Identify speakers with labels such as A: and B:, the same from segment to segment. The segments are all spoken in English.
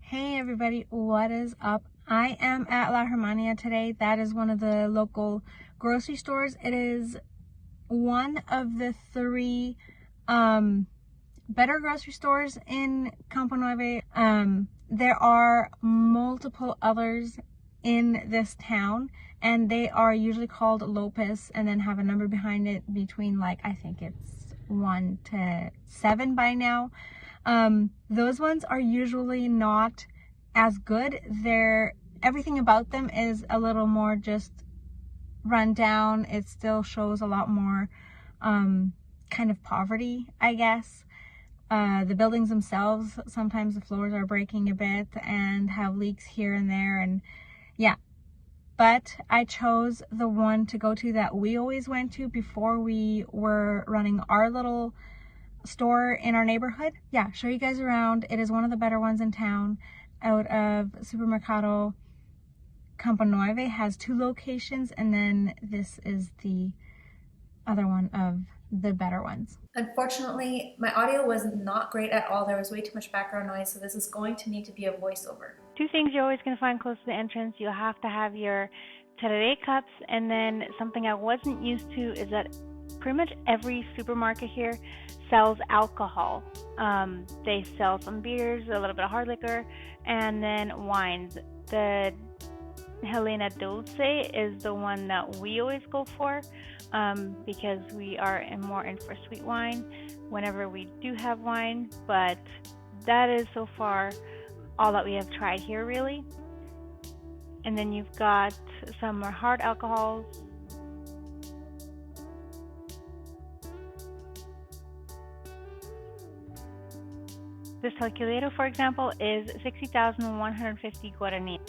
A: Hey everybody, what is up? I am at La Germania today. That is one of the local grocery stores. It is one of the three better grocery stores in Campo Nueve. There are multiple others in this town, and they are usually called Lopez and then have a number behind it between, like, I think it's 1 to 7 by now. Those ones are usually not as good. Everything about them is a little more just run down. It still shows a lot more kind of poverty, I guess. The buildings themselves, sometimes the floors are breaking a bit and have leaks here and there, and yeah. But I chose the one to go to that we always went to before we were running our little store in our neighborhood. Yeah, show you guys around. It is one of the better ones in town, out of Supermercado Campo Nueve. Has 2 locations, and then this is the other one of the better ones.
B: Unfortunately, my audio was not great at all. There was way too much background noise, so this is going to need to be a voiceover.
C: 2 things you're always going to find close to the entrance. You'll have to have your tereré cups, and then something I wasn't used to is that pretty much every supermarket here sells alcohol. They sell some beers, a little bit of hard liquor, and then wines. The Helena Dulce is the one that we always go for because we are more in for sweet wine whenever we do have wine, but that is so far all that we have tried here, really. And then you've got some more hard alcohols. This calculator, for example, is 60,150 Guarani.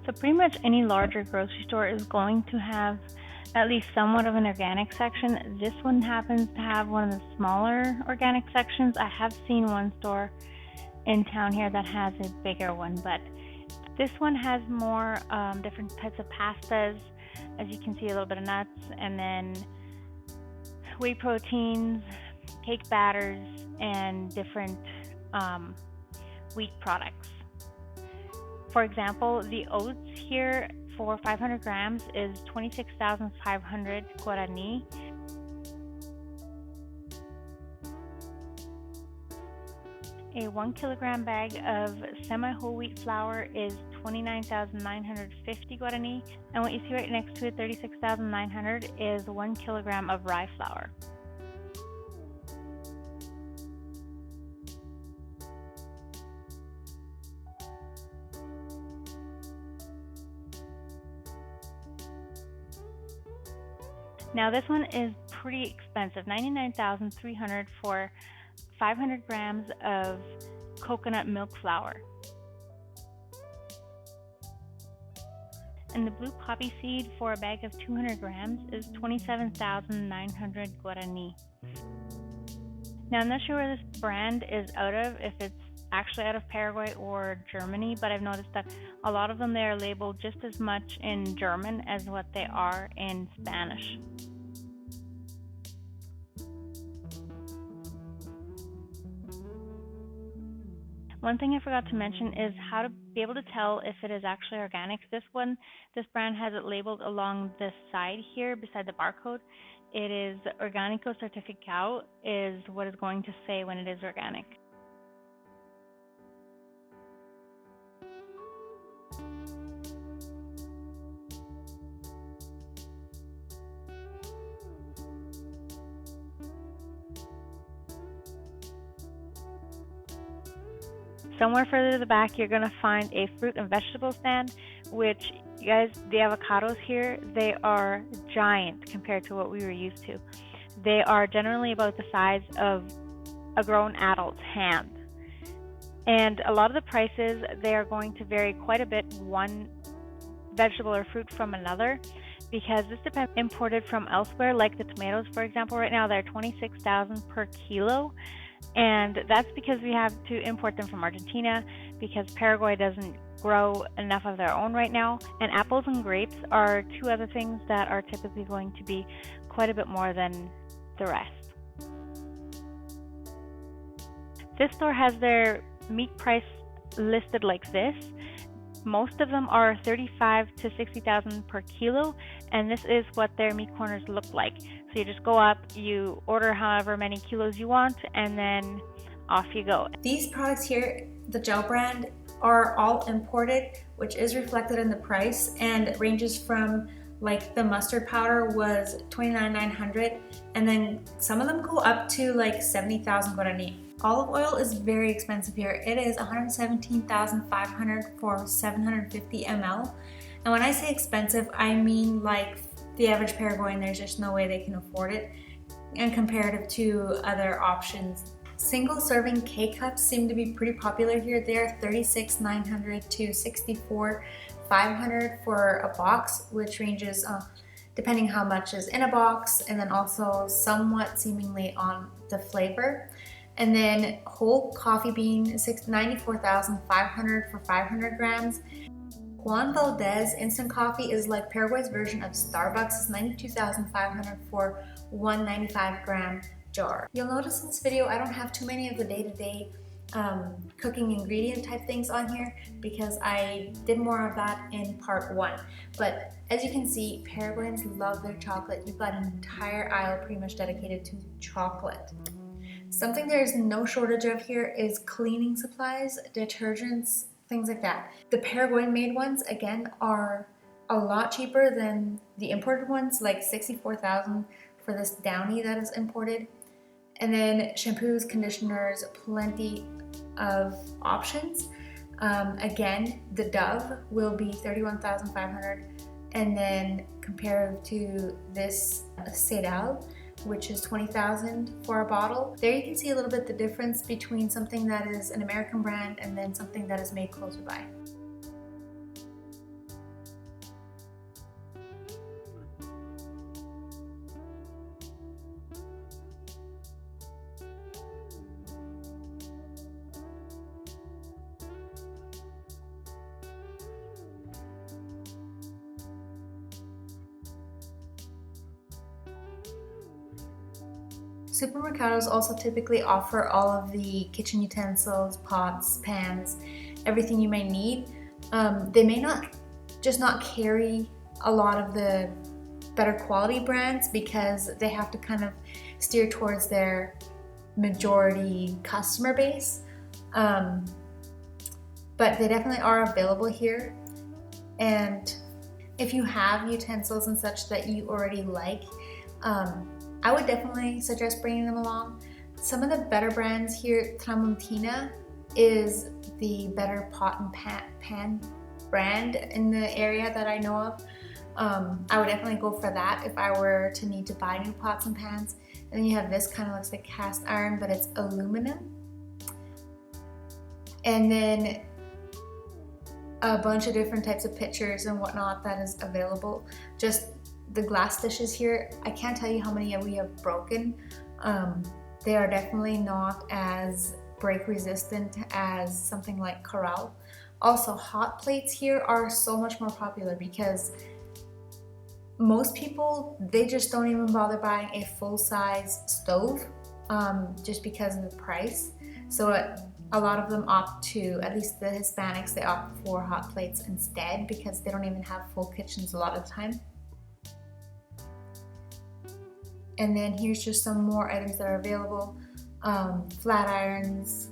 C: So pretty much any larger grocery store is going to have at least somewhat of an organic section. This one happens to have one of the smaller organic sections. I have seen one store in town here that has a bigger one, but this one has more different types of pastas. As you can see, a little bit of nuts, and then whey proteins, cake batters, and different wheat products. For example, the oats here for 500 grams is 26,500 Guarani. A 1 kilogram bag of semi-whole wheat flour is 29,950 Guarani, and what you see right next to it, 36,900, is 1 kilogram of rye flour. Now this one is pretty expensive, 99,300 for 500 grams of coconut milk flour. And the blue poppy seed for a bag of 200 grams is 27,900 Guarani. Now I'm not sure where this brand is out of, if it's actually out of Paraguay or Germany, but I've noticed that a lot of them, they are labeled just as much in German as what they are in Spanish. One thing I forgot to mention is how to be able to tell if it is actually organic. This brand has it labeled along the side here beside the barcode. It is Orgánico Certificado is what is going to say when it is organic. Somewhere further to the back, you're going to find a fruit and vegetable stand, which, you guys, the avocados here, they are giant compared to what we were used to. They are generally about the size of a grown adult's hand. And a lot of the prices, they are going to vary quite a bit, one vegetable or fruit from another, because this depends imported from elsewhere, like the tomatoes, for example. Right now, they're $26,000 per kilo. And that's because we have to import them from Argentina, because Paraguay doesn't grow enough of their own right now. And apples and grapes are 2 other things that are typically going to be quite a bit more than the rest. This store has their meat price listed like this. Most of them are 35 to 60,000 per kilo, and this is what their meat corners look like. So you just go up, you order however many kilos you want, and then off you go.
B: These products here, the gel brand, are all imported, which is reflected in the price, and ranges from, like, the mustard powder was $29,900, and then some of them go up to like 70,000 guarani. Olive oil is very expensive here. It is 117,500 for 750 ml. And when I say expensive, I mean like the average Paraguayan, there's just no way they can afford it, and comparative to other options. Single serving K-cups seem to be pretty popular here. They're 36,900 to 64,500 for a box, which ranges depending how much is in a box, and then also somewhat seemingly on the flavor. And then whole coffee bean, 94,500 for 500 grams. Juan Valdez instant coffee is like Paraguay's version of Starbucks. It's 92,500 for 195 gram jar. You'll notice in this video I don't have too many of the day-to-day cooking ingredient type things on here because I did more of that in part 1. But as you can see, Paraguayans love their chocolate. You've got an entire aisle pretty much dedicated to chocolate. Something there's no shortage of here is cleaning supplies, detergents, things like that. The Paraguayan made ones, again, are a lot cheaper than the imported ones, like 64,000 for this Downy that is imported. And then shampoos, conditioners, plenty of options. Again, the Dove will be 31,500, and then compared to this Cedal, which is 20,000 for a bottle. There you can see a little bit the difference between something that is an American brand and then something that is made closer by. Supermercados also typically offer all of the kitchen utensils, pots, pans, everything you may need. They may not carry a lot of the better quality brands because they have to kind of steer towards their majority customer base. But they definitely are available here. And if you have utensils and such that you already like, I would definitely suggest bringing them along. Some of the better brands here, Tramontina is the better pot and pan brand in the area that I know of. I would definitely go for that if I were to need to buy new pots and pans. And then you have this, kind of looks like cast iron, but it's aluminum. And then a bunch of different types of pitchers and whatnot that is available. Just the glass dishes here, I can't tell you how many we have broken. They are definitely not as break resistant as something like Corral. Also, hot plates here are so much more popular because most people, they just don't even bother buying a full-size stove just because of the price. So a lot of them opt to, at least the Hispanics, they opt for hot plates instead because they don't even have full kitchens a lot of the time. And then here's just some more items that are available. Flat irons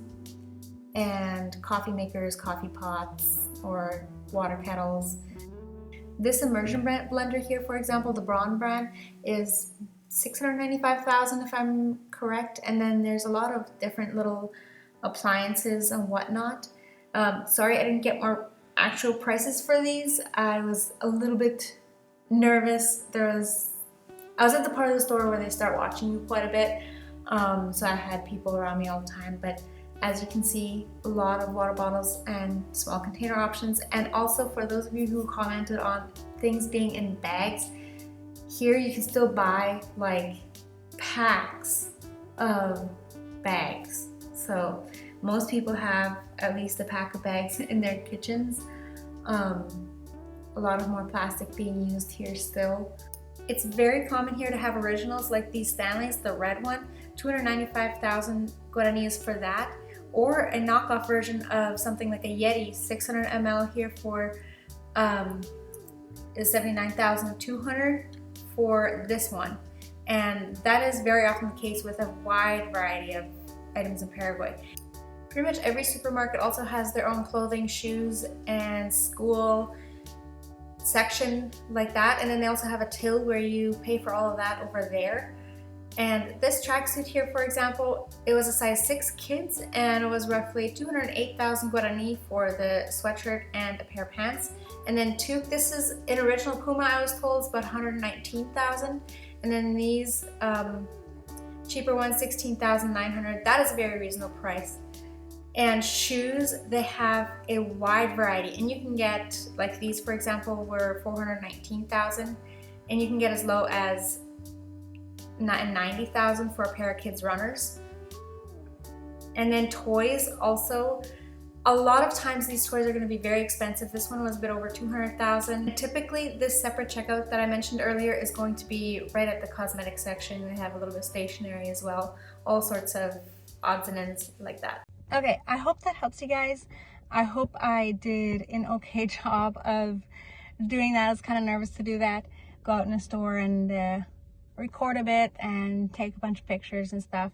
B: and coffee makers, coffee pots, or water kettles. This immersion blender here, for example, the Braun brand, is 695,000 if I'm correct. And then there's a lot of different little appliances and whatnot. Sorry I didn't get more actual prices for these. I was a little bit nervous. I was at the part of the store where they start watching you quite a bit, so I had people around me all the time. But as you can see, a lot of water bottles and small container options. And also for those of you who commented on things being in bags, here you can still buy like packs of bags. So most people have at least a pack of bags in their kitchens. A lot of more plastic being used here still. It's very common here to have originals like these Stanleys, the red one, 295,000 guaranis for that, or a knockoff version of something like a Yeti 600 ml here for is $79,200 for this one. And that is very often the case with a wide variety of items in Paraguay. Pretty much every supermarket also has their own clothing, shoes, and school section like that. And then they also have a till where you pay for all of that over there. And this tracksuit here, for example, it was a size 6 kids and it was roughly 208,000 Guarani for the sweatshirt and a pair of pants. And then this is an original Puma, I was told, it's about 119,000. And then these cheaper ones, 16,900. That is a very reasonable price. And shoes, they have a wide variety. And you can get, like these for example, were 419,000. And you can get as low as 90,000 for a pair of kids runners. And then toys also, a lot of times these toys are going to be very expensive. This one was a bit over 200,000. Typically this separate checkout that I mentioned earlier is going to be right at the cosmetic section. They have a little bit of stationery as well, all sorts of odds and ends like that.
A: Okay, I hope that helps you guys. I hope I did an okay job of doing that. I was kind of nervous to do that, go out in a store and record a bit and take a bunch of pictures and stuff.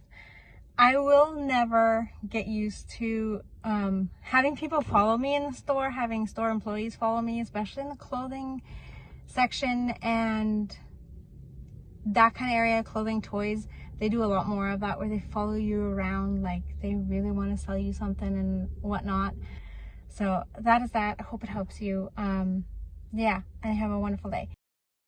A: I will never get used to having people follow me in the store, having store employees follow me, especially in the clothing section and that kind of area, clothing, toys. They do a lot more of that where they follow you around like they really want to sell you something and whatnot. So that is that. I hope it helps you. Yeah, and have a wonderful day.